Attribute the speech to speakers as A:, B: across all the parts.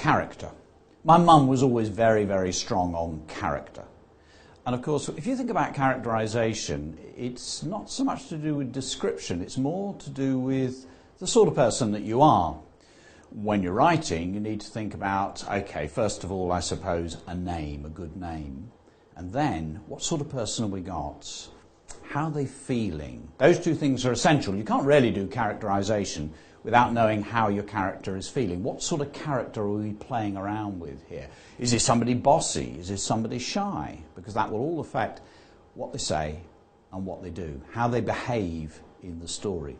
A: character. My mum was always very, very strong on character. And of course, if you think about characterization, it's not so much to do with description, it's more to do with the sort of person that you are. When you're writing, you need to think about, okay, first of all, I suppose, a name, a good name. And then, what sort of person have we got? How are they feeling? Those two things are essential. You can't really do characterization without knowing how your character is feeling. What sort of character are we playing around with here? Is this somebody bossy? Is this somebody shy? Because that will all affect what they say and what they do, how they behave in the story.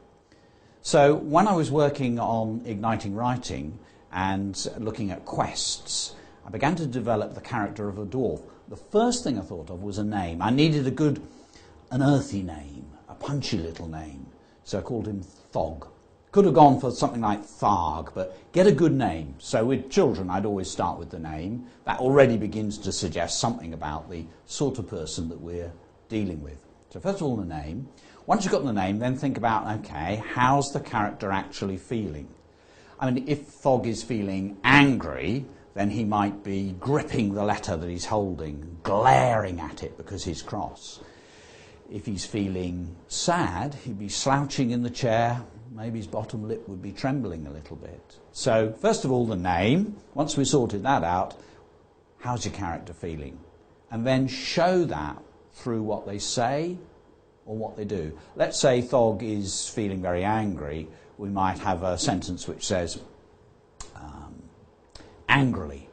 A: So when I was working on igniting writing and looking at quests, I began to develop the character of a dwarf. The first thing I thought of was a name. I needed an earthy name, a punchy little name. So I called him Thog. Could have gone for something like Tharg, but get a good name. So with children, I'd always start with the name. That already begins to suggest something about the sort of person that we're dealing with. So first of all, the name. Once you've got the name, then think about, okay, how's the character actually feeling? I mean, if Thog is feeling angry, then he might be gripping the letter that he's holding, glaring at it because he's cross. If he's feeling sad, he'd be slouching in the chair. Maybe his bottom lip would be trembling a little bit. So, first of all, the name. Once we sorted that out, how's your character feeling? And then show that through what they say or what they do. Let's say Thog is feeling very angry. We might have a sentence which says, angrily,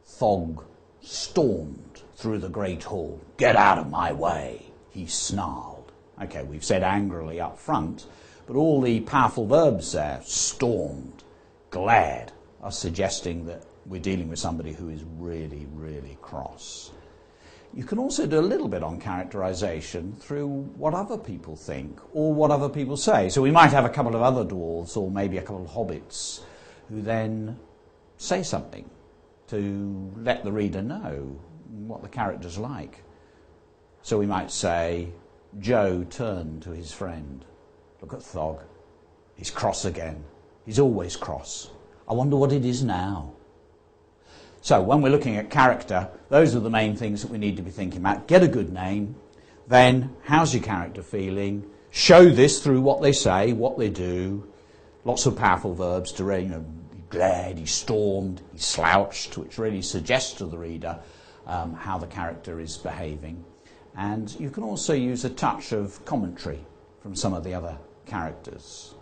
A: Thog stormed through the great hall. Get out of my way, he snarled. Okay, we've said angrily up front, but all the powerful verbs there, stormed, glared, are suggesting that we're dealing with somebody who is really, really cross. You can also do a little bit on characterization through what other people think or what other people say. So we might have a couple of other dwarves or maybe a couple of hobbits who then say something to let the reader know what the character's like. So we might say, Joe turned to his friend. Look at Thog. He's cross again. He's always cross. I wonder what it is now. So when we're looking at character, those are the main things that we need to be thinking about. Get a good name. Then, how's your character feeling? Show this through what they say, what they do. Lots of powerful verbs to really, he glared, he stormed, he slouched, which really suggests to the reader how the character is behaving. And you can also use a touch of commentary from some of the other characters.